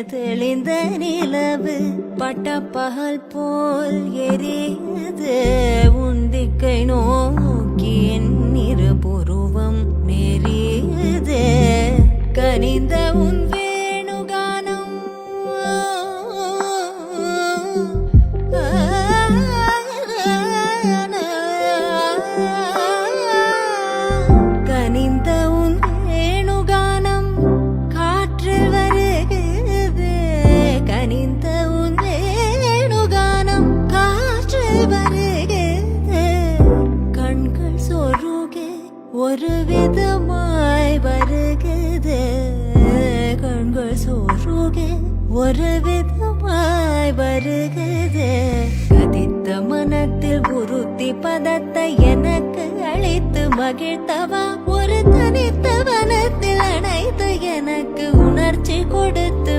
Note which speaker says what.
Speaker 1: தெளிந்த நிலவு பட்டப்பகல் போல் எரியுது உந்திக்கை நோக்கி என் இருபுருவம் நெறியுது கனிந்த உன் வேணுகானம் கனிந்த உன் வேணுகானம் காற்றில் வருகிறது கனிந்த உன் வேணுகானம் காற்றில் வருகிறது கண்கள் சொருகே ஒரு விதமாய் வருகிறது கண்கள் சொருகே ஒரு விதமாய் வருகிறது கதித்த மனத்தில் உறுத்தி பதத்தை எனக்கு அழைத்து மகிழ்த்தவா ஒரு தனித்த வனத்தில் அணைத்து எனக்கு உணர்ச்சி கொடுத்து